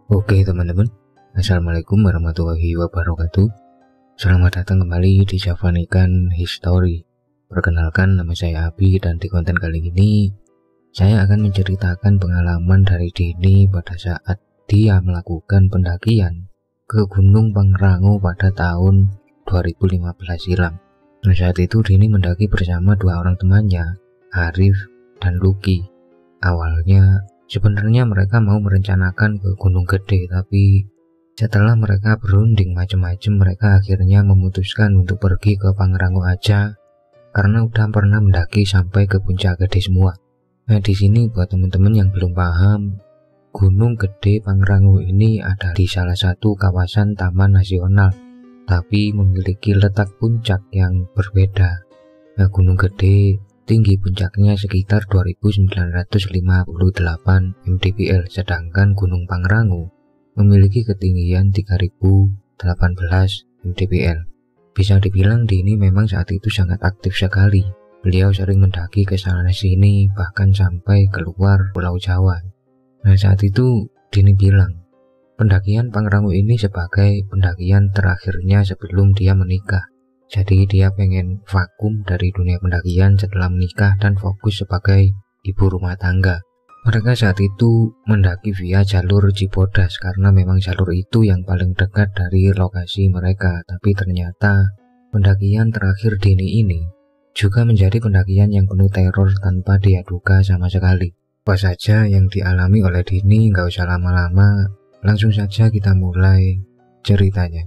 Oke teman-teman, Assalamualaikum warahmatullahi wabarakatuh. Selamat datang kembali di Javanikan History. Perkenalkan, nama saya Abi dan di konten kali ini saya akan menceritakan pengalaman dari Dini pada saat dia melakukan pendakian ke Gunung Pangrango pada tahun 2015 silam. Nah, saat itu Dini mendaki bersama dua orang temannya, Arif dan Lucky. Awalnya sebenarnya mereka mau merencanakan ke Gunung Gede, tapi setelah mereka berunding macam-macam, mereka akhirnya memutuskan untuk pergi ke Pangrango aja karena udah pernah mendaki sampai ke Puncak Gede semua. Nah, di sini buat teman-teman yang belum paham, Gunung Gede Pangrango ini ada di salah satu kawasan taman nasional, tapi memiliki letak puncak yang berbeda. Nah, Gunung Gede tinggi puncaknya sekitar 2958 mdpl, sedangkan Gunung Pangrango memiliki ketinggian 3018 mdpl. Bisa dibilang Dini memang saat itu sangat aktif sekali. Beliau sering mendaki ke sana sini, bahkan sampai keluar Pulau Jawa. Nah, saat itu Dini bilang, pendakian Pangrango ini sebagai pendakian terakhirnya sebelum dia menikah. Jadi dia pengen vakum dari dunia pendakian setelah menikah dan fokus sebagai ibu rumah tangga. Mereka saat itu mendaki via jalur Cibodas karena memang jalur itu yang paling dekat dari lokasi mereka. Tapi ternyata pendakian terakhir Dini ini juga menjadi pendakian yang penuh teror tanpa dia duga sama sekali. Apa saja yang dialami oleh Dini, nggak usah lama-lama, langsung saja kita mulai ceritanya.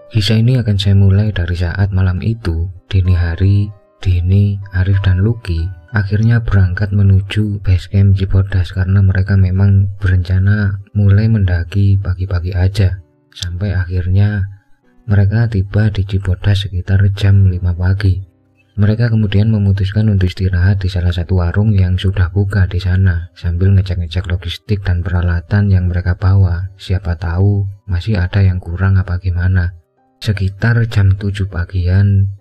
Kisah ini akan saya mulai dari saat malam itu, dini hari, Dini, Arif dan Lucky akhirnya berangkat menuju base camp Cibodas karena mereka memang berencana mulai mendaki pagi-pagi aja. Sampai akhirnya mereka tiba di Cibodas sekitar jam 5 pagi. Mereka kemudian memutuskan untuk istirahat di salah satu warung yang sudah buka di sana sambil ngecek-ngecek logistik dan peralatan yang mereka bawa. Siapa tahu masih ada yang kurang apa gimana. Sekitar jam 7 pagian,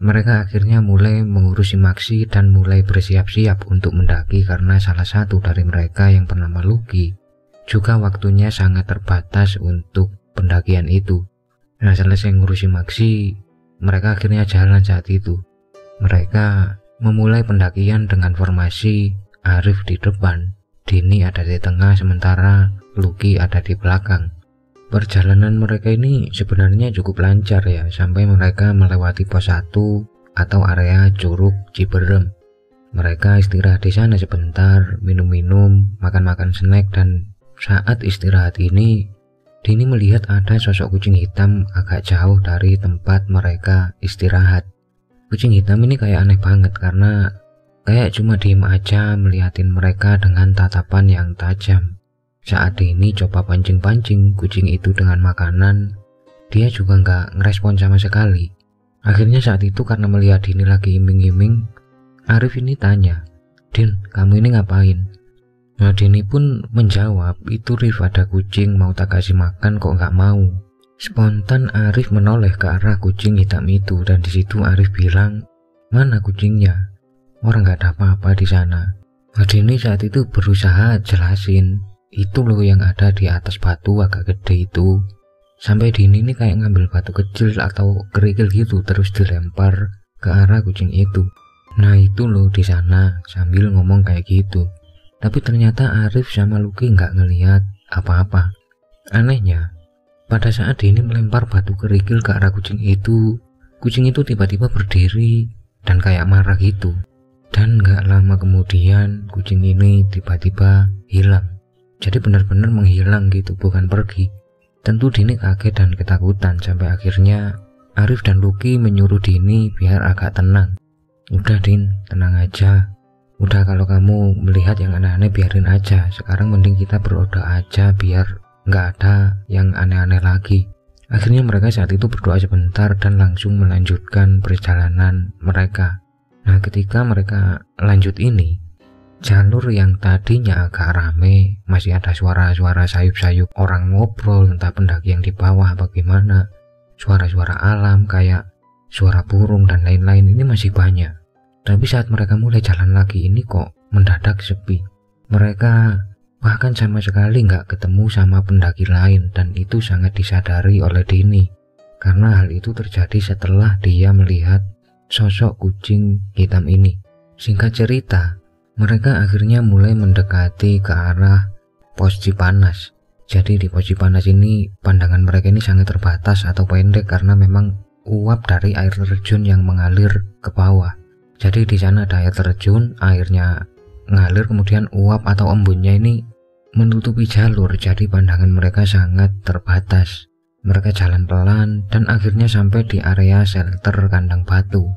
mereka akhirnya mulai mengurusi maksi dan mulai bersiap-siap untuk mendaki karena salah satu dari mereka yang bernama Lucky juga waktunya sangat terbatas untuk pendakian itu. Nah, selesai ngurusi maksi, mereka akhirnya jalan saat itu. Mereka memulai pendakian dengan formasi Arif di depan, Dini ada di tengah, sementara Lucky ada di belakang. Perjalanan mereka ini sebenarnya cukup lancar ya, sampai mereka melewati pos 1 atau area Curug Ciberem. Mereka istirahat di sana sebentar, minum-minum, makan-makan snack, dan saat istirahat ini Dini melihat ada sosok kucing hitam agak jauh dari tempat mereka istirahat. Kucing hitam ini kayak aneh banget karena kayak cuma diem aja melihatin mereka dengan tatapan yang tajam. Saat Dini coba pancing-pancing kucing itu dengan makanan, dia juga nggak ngerespon sama sekali. Akhirnya saat itu karena melihat Dini lagi iming-iming, Arif ini tanya, "Din, kamu ini ngapain?" Nah, Dini pun menjawab, "Itu Rif, ada kucing mau tak kasih makan kok nggak mau." Spontan Arif menoleh ke arah kucing hitam itu dan disitu Arif bilang, "Mana kucingnya? Orang nggak ada apa-apa di sana." Nah, Dini saat itu berusaha jelasin, "Itu loh yang ada di atas batu agak gede itu." Sampai Dini ini kayak ngambil batu kecil atau kerikil gitu terus dilempar ke arah kucing itu. "Nah, itu loh di sana," sambil ngomong kayak gitu. Tapi ternyata Arif sama Lucky nggak ngelihat apa-apa. Anehnya, pada saat Dini melempar batu kerikil ke arah kucing itu tiba-tiba berdiri dan kayak marah gitu. Dan nggak lama kemudian kucing ini tiba-tiba hilang. Jadi benar-benar menghilang gitu, bukan pergi. Tentu Dini kaget dan ketakutan sampai akhirnya Arif dan Lucky menyuruh Dini biar agak tenang. "Udah Din, tenang aja. Udah, kalau kamu melihat yang aneh-aneh biarin aja. Sekarang mending kita berdoa aja biar nggak ada yang aneh-aneh lagi." Akhirnya mereka saat itu berdoa sebentar dan langsung melanjutkan perjalanan mereka. Nah, ketika mereka lanjut ini, jalur yang tadinya agak rame, masih ada suara-suara sayup-sayup orang ngobrol, entah pendaki yang di bawah bagaimana, suara-suara alam kayak suara burung dan lain-lain ini masih banyak. Tapi saat mereka mulai jalan lagi ini kok mendadak sepi. Mereka bahkan sama sekali nggak ketemu sama pendaki lain, dan itu sangat disadari oleh Dini. Karena hal itu terjadi setelah dia melihat sosok kucing hitam ini. Singkat cerita, mereka akhirnya mulai mendekati ke arah pos Cipanas. Jadi di pos Cipanas ini pandangan mereka ini sangat terbatas atau pendek karena memang uap dari air terjun yang mengalir ke bawah. Jadi di sana ada air terjun, airnya ngalir, kemudian uap atau embunnya ini menutupi jalur, jadi pandangan mereka sangat terbatas. Mereka jalan pelan dan akhirnya sampai di area shelter kandang batu.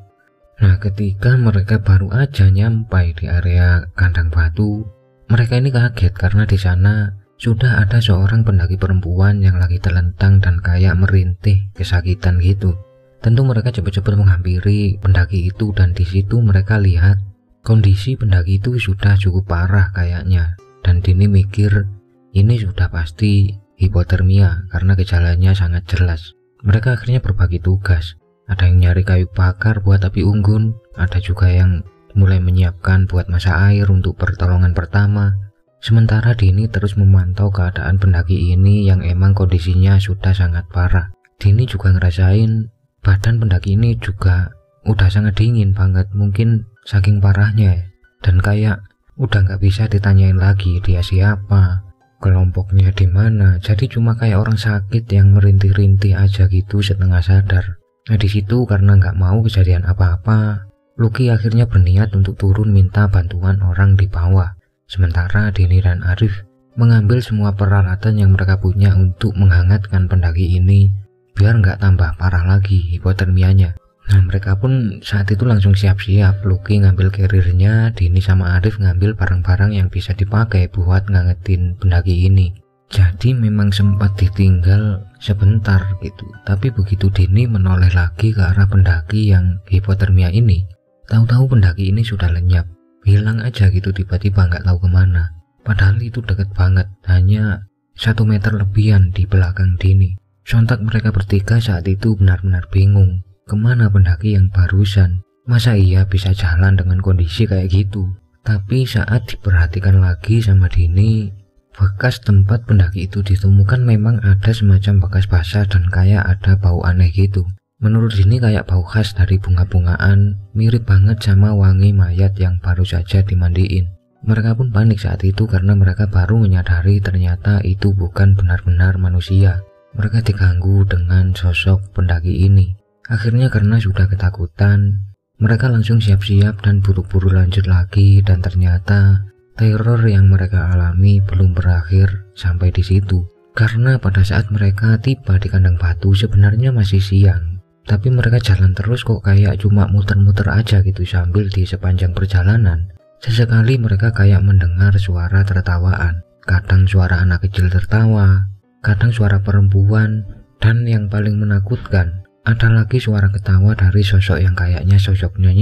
Nah, ketika mereka baru aja nyampai di area kandang batu, mereka ini kaget karena di sana sudah ada seorang pendaki perempuan yang lagi terlentang dan kayak merintih kesakitan gitu. Tentu mereka cepat-cepat menghampiri pendaki itu, dan di situ mereka lihat kondisi pendaki itu sudah cukup parah kayaknya. Dan Dini mikir ini sudah pasti hipotermia karena gejalanya sangat jelas. Mereka akhirnya berbagi tugas. Ada yang nyari kayu bakar buat api unggun, ada juga yang mulai menyiapkan buat masak air untuk pertolongan pertama. Sementara Dini terus memantau keadaan pendaki ini yang emang kondisinya sudah sangat parah. Dini juga ngerasain badan pendaki ini juga udah sangat dingin banget, mungkin saking parahnya, dan kayak udah nggak bisa ditanyain lagi dia siapa, kelompoknya di mana. Jadi cuma kayak orang sakit yang merintih-rintih aja gitu setengah sadar. Nah di situ karena nggak mau kejadian apa-apa, Lucky akhirnya berniat untuk turun minta bantuan orang di bawah. Sementara Dini dan Arif mengambil semua peralatan yang mereka punya untuk menghangatkan pendaki ini biar nggak tambah parah lagi hipotermianya. Nah mereka pun saat itu langsung siap-siap. Lucky ngambil carrier-nya, Dini sama Arif ngambil barang-barang yang bisa dipakai buat ngangetin pendaki ini. Jadi memang sempat ditinggal sebentar gitu. Tapi begitu Dini menoleh lagi ke arah pendaki yang hipotermia ini, tahu-tahu pendaki ini sudah lenyap, hilang aja gitu tiba-tiba nggak tahu kemana. Padahal itu deket banget, hanya 1 meter lebihan di belakang Dini. Sontak mereka bertiga saat itu benar-benar bingung. Kemana pendaki yang barusan? Masa iya bisa jalan dengan kondisi kayak gitu? Tapi saat diperhatikan lagi sama Dini, bekas tempat pendaki itu ditemukan memang ada semacam bekas basah dan kayak ada bau aneh gitu. Menurut Dini kayak bau khas dari bunga-bungaan, mirip banget sama wangi mayat yang baru saja dimandiin. Mereka pun panik saat itu karena mereka baru menyadari ternyata itu bukan benar-benar manusia. Mereka diganggu dengan sosok pendaki ini. Akhirnya karena sudah ketakutan, mereka langsung siap-siap dan buru-buru lanjut lagi, dan ternyata teror yang mereka alami belum berakhir sampai di situ. Karena pada saat mereka tiba di kandang batu sebenarnya masih siang, tapi mereka jalan terus kok kayak cuma muter-muter aja gitu sambil di sepanjang perjalanan. Sesekali mereka kayak mendengar suara tertawaan, kadang suara anak kecil tertawa, kadang suara perempuan, dan yang paling menakutkan ada lagi suara ketawa dari sosok yang kayaknya sosoknya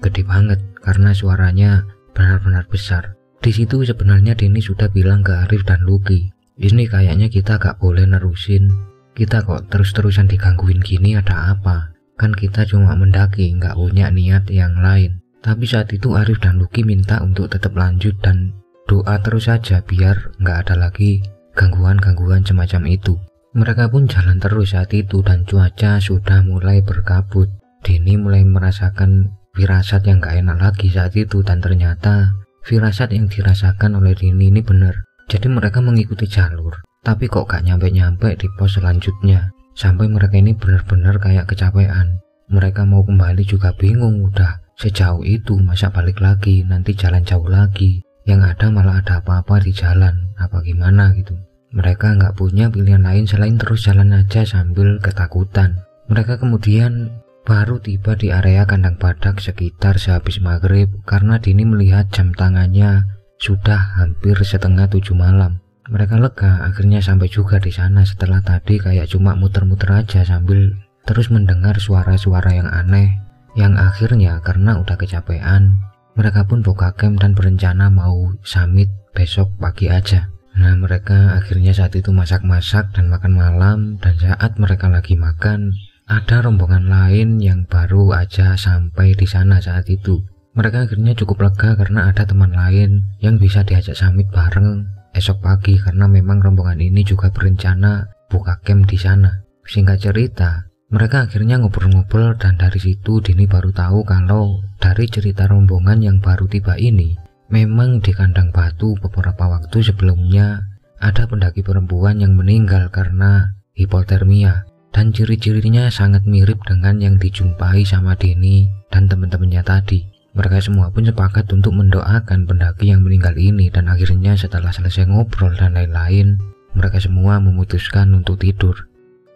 gede banget karena suaranya benar-benar besar. Di situ sebenarnya Dini sudah bilang ke Arif dan Lucky, ini kayaknya kita gak boleh nerusin, kita kok terus-terusan digangguin gini ada apa? Kan kita cuma mendaki, gak punya niat yang lain. Tapi saat itu Arif dan Lucky minta untuk tetap lanjut dan doa terus saja biar gak ada lagi gangguan-gangguan semacam itu. Mereka pun jalan terus saat itu dan cuaca sudah mulai berkabut. Dini mulai merasakan firasat yang gak enak lagi saat itu, dan ternyata firasat yang dirasakan oleh Dini ini benar. Jadi mereka mengikuti jalur, tapi kok gak nyampe-nyampe di pos selanjutnya. Sampai mereka ini benar-benar kayak kecapean. Mereka mau kembali juga bingung, udah sejauh itu masa balik lagi, nanti jalan jauh lagi. Yang ada malah ada apa-apa di jalan, apa gimana gitu. Mereka nggak punya pilihan lain selain terus jalan aja sambil ketakutan. Mereka kemudian baru tiba di area kandang badak sekitar sehabis maghrib karena Dini melihat jam tangannya sudah hampir setengah 7 malam. Mereka lega akhirnya sampai juga di sana setelah tadi kayak cuma muter-muter aja sambil terus mendengar suara-suara yang aneh. Yang akhirnya karena udah kecapean, mereka pun buka camp dan berencana mau summit besok pagi aja. Nah mereka akhirnya saat itu masak-masak dan makan malam, dan saat mereka lagi makan, ada rombongan lain yang baru aja sampai di sana saat itu. Mereka akhirnya cukup lega karena ada teman lain yang bisa diajak summit bareng esok pagi, karena memang rombongan ini juga berencana buka camp di sana. Singkat cerita, mereka akhirnya ngobrol-ngobrol dan dari situ Dini baru tahu kalau dari cerita rombongan yang baru tiba ini, memang di kandang batu beberapa waktu sebelumnya ada pendaki perempuan yang meninggal karena hipotermia, dan ciri-cirinya sangat mirip dengan yang dijumpai sama Dini dan teman-temannya tadi. Mereka semua pun sepakat untuk mendoakan pendaki yang meninggal ini, dan akhirnya setelah selesai ngobrol dan lain-lain, mereka semua memutuskan untuk tidur.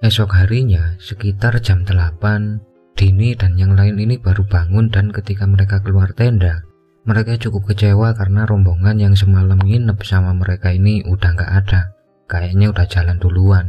Esok harinya sekitar jam 8, Dini dan yang lain ini baru bangun, dan ketika mereka keluar tenda, mereka cukup kecewa karena rombongan yang semalam nginep sama mereka ini udah nggak ada. Kayaknya udah jalan duluan.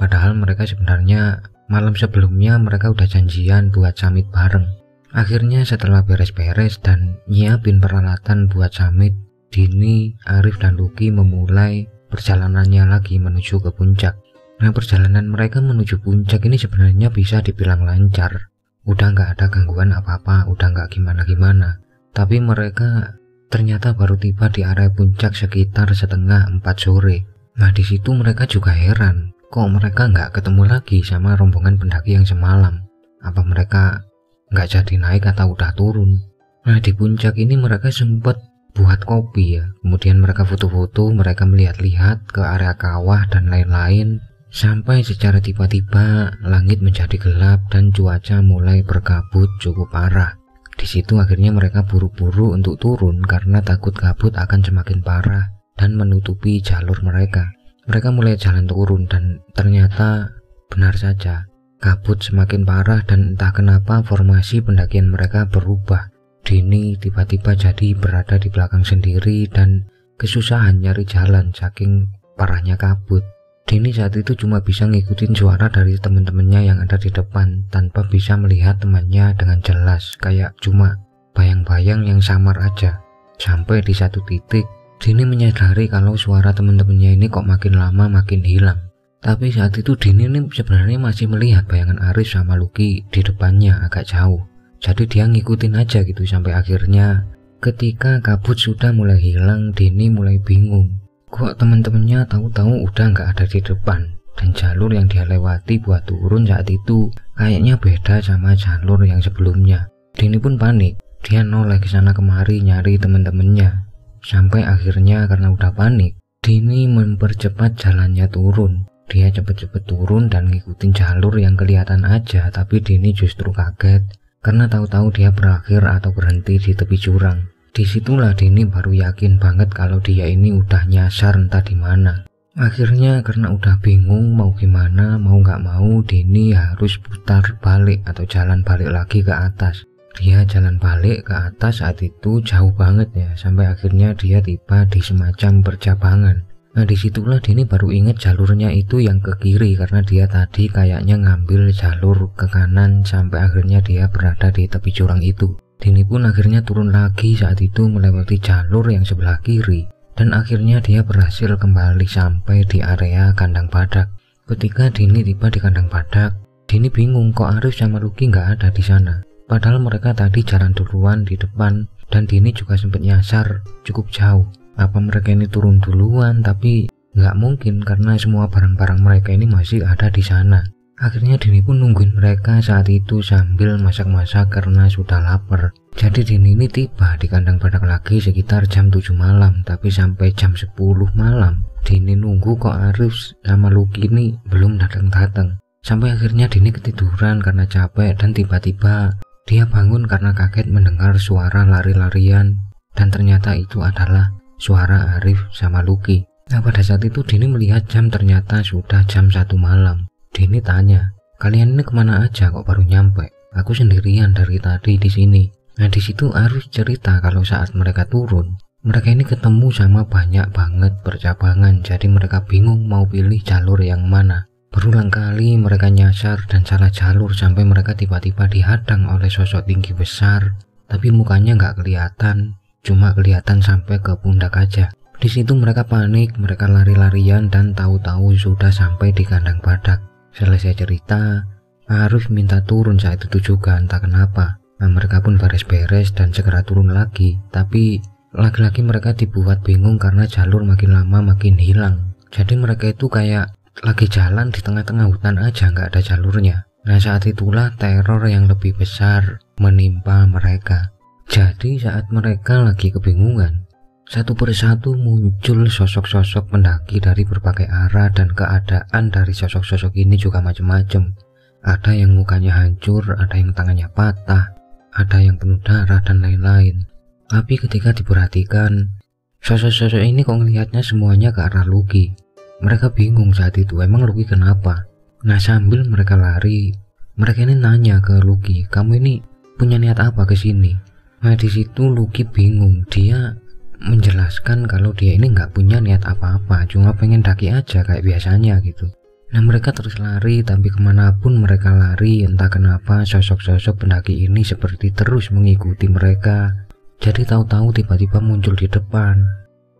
Padahal mereka sebenarnya malam sebelumnya mereka udah janjian buat summit bareng. Akhirnya setelah beres-beres dan nyiapin peralatan buat summit, Dini, Arif dan Lucky memulai perjalanannya lagi menuju ke puncak. Nah, perjalanan mereka menuju puncak ini sebenarnya bisa dibilang lancar. Udah nggak ada gangguan apa-apa, udah nggak gimana-gimana. Tapi mereka ternyata baru tiba di area puncak sekitar setengah 4 sore. Nah, di situ mereka juga heran, kok mereka nggak ketemu lagi sama rombongan pendaki yang semalam. Apa mereka nggak jadi naik atau udah turun? Nah, di puncak ini mereka sempat buat kopi ya. Kemudian mereka foto-foto, mereka melihat-lihat ke area kawah dan lain-lain. Sampai secara tiba-tiba langit menjadi gelap dan cuaca mulai berkabut cukup parah. Di situ akhirnya mereka buru-buru untuk turun karena takut kabut akan semakin parah dan menutupi jalur mereka. Mereka mulai jalan turun dan ternyata benar saja, kabut semakin parah dan entah kenapa formasi pendakian mereka berubah. Dini tiba-tiba jadi berada di belakang sendiri dan kesusahan nyari jalan saking parahnya kabut. Dini saat itu cuma bisa ngikutin suara dari teman-temannya yang ada di depan tanpa bisa melihat temannya dengan jelas, kayak cuma bayang-bayang yang samar aja. Sampai di satu titik, Dini menyadari kalau suara teman-temannya ini kok makin lama makin hilang. Tapi saat itu Dini ini sebenarnya masih melihat bayangan Arif sama Lucky di depannya agak jauh. Jadi dia ngikutin aja gitu sampai akhirnya ketika kabut sudah mulai hilang, Dini mulai bingung. Kok teman-temannya tahu-tahu udah nggak ada di depan, dan jalur yang dia lewati buat turun saat itu kayaknya beda sama jalur yang sebelumnya. Dini pun panik, dia noleh ke sana kemari nyari teman-temannya. Sampai akhirnya karena udah panik, Dini mempercepat jalannya turun. Dia cepet-cepet turun dan ngikutin jalur yang kelihatan aja, tapi Dini justru kaget karena tahu-tahu dia berakhir atau berhenti di tepi jurang. Disitulah Dini baru yakin banget kalau dia ini udah nyasar entah di mana. Akhirnya karena udah bingung mau gimana, mau nggak mau Dini harus putar balik atau jalan balik lagi ke atas. Dia jalan balik ke atas saat itu jauh banget ya, sampai akhirnya dia tiba di semacam percabangan. Nah, disitulah Dini baru inget jalurnya itu yang ke kiri karena dia tadi kayaknya ngambil jalur ke kanan sampai akhirnya dia berada di tepi jurang itu. Dini pun akhirnya turun lagi saat itu melewati jalur yang sebelah kiri dan akhirnya dia berhasil kembali sampai di area kandang badak. Ketika Dini tiba di kandang badak, Dini bingung kok Arif sama Lucky nggak ada di sana. Padahal mereka tadi jalan duluan di depan dan Dini juga sempat nyasar cukup jauh. Apa mereka ini turun duluan? Tapi nggak mungkin karena semua barang-barang mereka ini masih ada di sana. Akhirnya Dini pun nungguin mereka saat itu sambil masak-masak karena sudah lapar. Jadi Dini ini tiba di kandang badak lagi sekitar jam 7 malam. Tapi sampai jam 10 malam Dini nunggu kok Arif sama Lucky ini belum datang-datang. Sampai akhirnya Dini ketiduran karena capek dan tiba-tiba dia bangun karena kaget mendengar suara lari-larian. Dan ternyata itu adalah suara Arif sama Lucky. Nah, pada saat itu Dini melihat jam ternyata sudah jam 1 malam. Dini tanya, kalian ini kemana aja kok baru nyampe? Aku sendirian dari tadi di sini. Nah, di situ Arif cerita kalau saat mereka turun, mereka ini ketemu sama banyak banget percabangan. Jadi mereka bingung mau pilih jalur yang mana. Berulang kali mereka nyasar dan salah jalur sampai mereka tiba-tiba dihadang oleh sosok tinggi besar. Tapi mukanya nggak kelihatan, cuma kelihatan sampai ke pundak aja. Di situ mereka panik, mereka lari-larian dan tahu-tahu sudah sampai di kandang badak. Selesai cerita, Arif minta turun saat itu juga, entah kenapa. Nah, mereka pun beres-beres dan segera turun lagi, tapi lagi-lagi mereka dibuat bingung karena jalur makin lama makin hilang. Jadi mereka itu kayak lagi jalan di tengah-tengah hutan aja, nggak ada jalurnya. Nah, saat itulah teror yang lebih besar menimpa mereka. Jadi saat mereka lagi kebingungan, satu persatu muncul sosok-sosok pendaki dari berbagai arah, dan keadaan dari sosok-sosok ini juga macam-macam. Ada yang mukanya hancur, ada yang tangannya patah, ada yang penuh darah dan lain-lain. Tapi ketika diperhatikan, sosok-sosok ini kok ngelihatnya semuanya ke arah Lucky. Mereka bingung saat itu, emang Lucky kenapa? Nah, sambil mereka lari, mereka ini nanya ke Lucky, kamu ini punya niat apa ke sini? Nah, di situ Lucky bingung. Dia menjelaskan kalau dia ini nggak punya niat apa-apa, cuma pengen daki aja kayak biasanya gitu. Nah, mereka terus lari, tapi kemanapun mereka lari, entah kenapa sosok-sosok pendaki ini seperti terus mengikuti mereka. Jadi tahu-tahu tiba-tiba muncul di depan.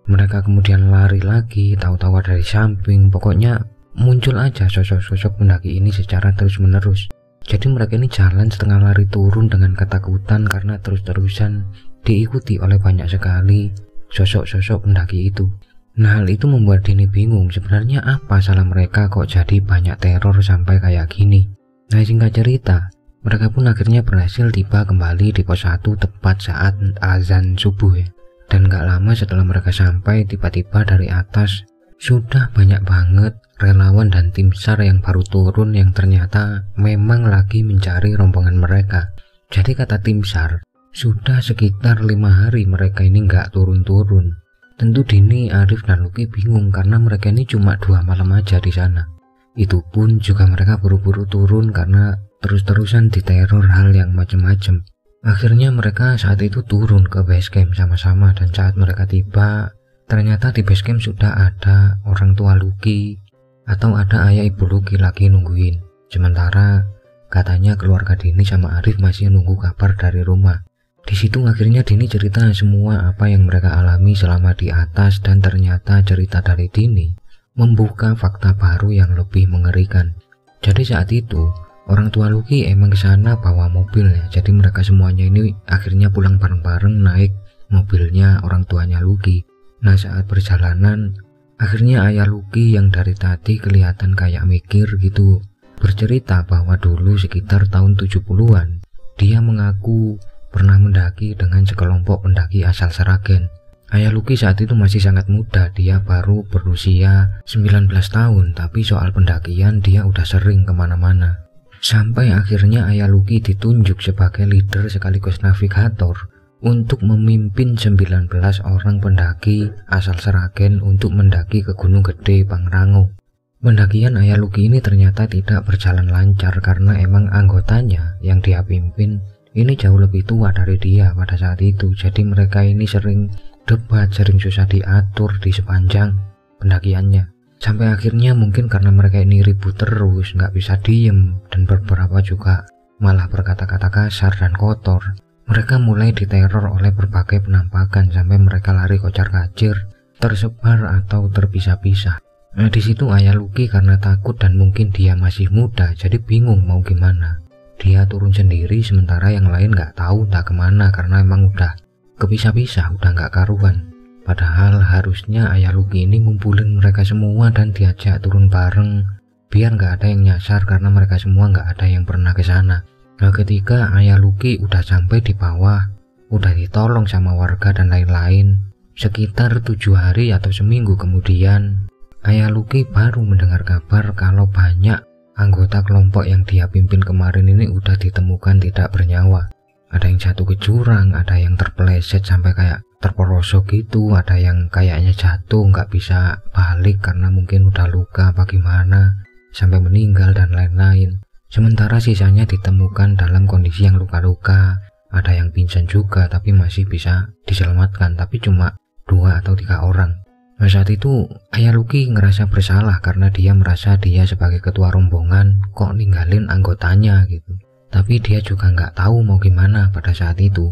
Mereka kemudian lari lagi, tahu-tahu dari samping. Pokoknya muncul aja sosok-sosok pendaki ini secara terus-menerus. Jadi mereka ini jalan setengah lari turun dengan ketakutan karena terus-terusan diikuti oleh banyak sekali sosok-sosok pendaki itu. Nah, hal itu membuat Dini bingung, sebenarnya apa salah mereka kok jadi banyak teror sampai kayak gini. Nah, singkat cerita, mereka pun akhirnya berhasil tiba kembali di pos 1 tepat saat azan subuh ya. Dan gak lama setelah mereka sampai, tiba-tiba dari atas sudah banyak banget relawan dan tim SAR yang baru turun, yang ternyata memang lagi mencari rombongan mereka. Jadi kata tim SAR, sudah sekitar 5 hari mereka ini nggak turun-turun. Tentu Dini, Arif, dan Lucky bingung karena mereka ini cuma 2 malam aja di sana. Itu pun juga mereka buru-buru turun karena terus-terusan diteror hal yang macam-macam. Akhirnya mereka saat itu turun ke base camp sama-sama, dan saat mereka tiba, ternyata di base camp sudah ada orang tua Lucky atau ada ayah ibu Lucky lagi nungguin. Sementara katanya keluarga Dini sama Arif masih nunggu kabar dari rumah. Di situ akhirnya Dini cerita semua apa yang mereka alami selama di atas, dan ternyata cerita dari Dini membuka fakta baru yang lebih mengerikan. Jadi saat itu orang tua Lucky emang ke sana bawa mobil ya. Jadi mereka semuanya ini akhirnya pulang bareng-bareng naik mobilnya orang tuanya Lucky. Nah, saat perjalanan akhirnya ayah Lucky yang dari tadi kelihatan kayak mikir gitu bercerita bahwa dulu sekitar tahun 70-an dia mengaku pernah mendaki dengan sekelompok pendaki asal Sragen. Ayah Lucky saat itu masih sangat muda, dia baru berusia 19 tahun, tapi soal pendakian dia udah sering kemana-mana. Sampai akhirnya ayah Lucky ditunjuk sebagai leader sekaligus navigator untuk memimpin 19 orang pendaki asal Sragen untuk mendaki ke Gunung Gede Pangrango. Pendakian ayah Lucky ini ternyata tidak berjalan lancar karena emang anggotanya yang dia pimpin ini jauh lebih tua dari dia pada saat itu. Jadi mereka ini sering debat, sering susah diatur di sepanjang pendakiannya. Sampai akhirnya mungkin karena mereka ini ribut terus, nggak bisa diem, dan beberapa juga malah berkata-kata kasar dan kotor. Mereka mulai diteror oleh berbagai penampakan sampai mereka lari kocar-kacir, tersebar atau terpisah-pisah. Nah, di situ ayah Lucky karena takut dan mungkin dia masih muda, jadi bingung mau gimana. Dia turun sendiri sementara yang lain nggak tahu entah kemana karena emang udah kepisah-pisah, udah nggak karuan. Padahal harusnya ayah Lucky ini ngumpulin mereka semua dan diajak turun bareng biar nggak ada yang nyasar karena mereka semua nggak ada yang pernah ke sana. Nah, ketika ayah Lucky udah sampai di bawah, udah ditolong sama warga dan lain-lain, sekitar 7 hari atau seminggu kemudian ayah Lucky baru mendengar kabar kalau banyak anggota kelompok yang dia pimpin kemarin ini udah ditemukan tidak bernyawa. Ada yang jatuh ke jurang, ada yang terpeleset sampai kayak terperosok gitu, ada yang kayaknya jatuh nggak bisa balik karena mungkin udah luka apa gimana sampai meninggal dan lain-lain. Sementara sisanya ditemukan dalam kondisi yang luka-luka, ada yang pingsan juga tapi masih bisa diselamatkan, tapi cuma 2 atau 3 orang. Nah, saat itu ayah Lucky ngerasa bersalah karena dia merasa dia sebagai ketua rombongan kok ninggalin anggotanya gitu. Tapi dia juga nggak tahu mau gimana pada saat itu.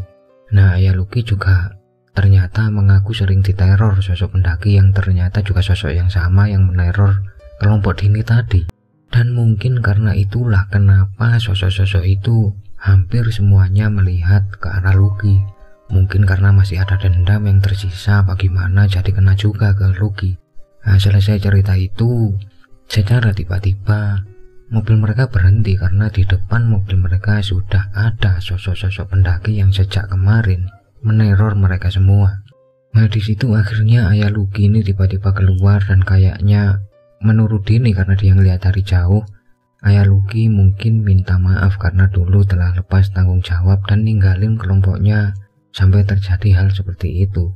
Nah, ayah Lucky juga ternyata mengaku sering diteror sosok pendaki yang ternyata juga sosok yang sama yang meneror kelompok Dini tadi. Dan Dan mungkin karena itulah kenapa sosok-sosok itu hampir semuanya melihat ke arah Lucky. Mungkin karena masih ada dendam yang tersisa bagaimana jadi kena juga ke Lucky. Nah, selesai cerita itu, secara tiba-tiba mobil mereka berhenti karena di depan mobil mereka sudah ada sosok-sosok pendaki yang sejak kemarin meneror mereka semua. Nah, di situ akhirnya ayah Lucky ini tiba-tiba keluar dan kayaknya menurut Dini karena dia ngeliat dari jauh, ayah Lucky mungkin minta maaf karena dulu telah lepas tanggung jawab dan ninggalin kelompoknya sampai terjadi hal seperti itu.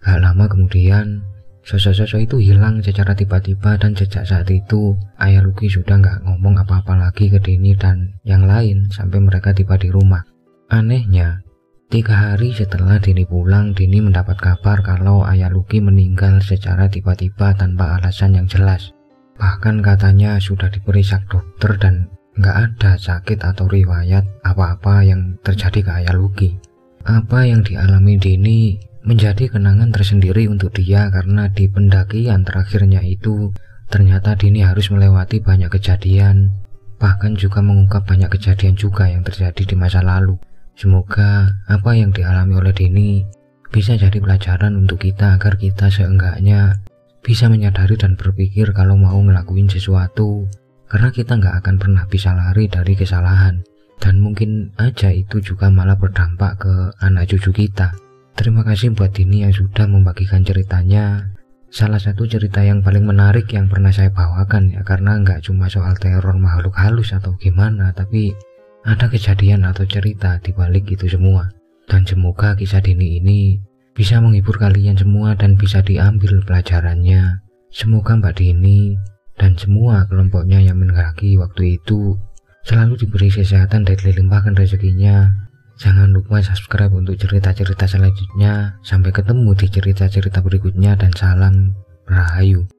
Gak lama kemudian sosok-sosok itu hilang secara tiba-tiba dan sejak saat itu ayah Lucky sudah nggak ngomong apa-apa lagi ke Dini dan yang lain sampai mereka tiba di rumah. Anehnya, 3 hari setelah Dini pulang, Dini mendapat kabar kalau ayah Lucky meninggal secara tiba-tiba tanpa alasan yang jelas. Bahkan katanya sudah diperiksa dokter dan nggak ada sakit atau riwayat apa-apa yang terjadi ke ayah Lucky. Apa yang dialami Dini menjadi kenangan tersendiri untuk dia karena di pendakian terakhirnya itu ternyata Dini harus melewati banyak kejadian, bahkan juga mengungkap banyak kejadian juga yang terjadi di masa lalu. Semoga apa yang dialami oleh Dini bisa jadi pelajaran untuk kita agar kita seenggaknya bisa menyadari dan berpikir kalau mau ngelakuin sesuatu, karena kita nggak akan pernah bisa lari dari kesalahan dan mungkin aja itu juga malah berdampak ke anak cucu kita. Terima kasih buat Dini yang sudah membagikan ceritanya. Salah satu cerita yang paling menarik yang pernah saya bawakan ya, karena nggak cuma soal teror makhluk halus atau gimana, tapi ada kejadian atau cerita di balik itu semua. Dan semoga kisah Dini ini bisa menghibur kalian semua dan bisa diambil pelajarannya. Semoga Mbak Dini dan semua kelompoknya yang mendaki waktu itu selalu diberi kesehatan dan dilimpahkan rezekinya. Jangan lupa subscribe untuk cerita-cerita selanjutnya. Sampai ketemu di cerita-cerita berikutnya dan salam Rahayu.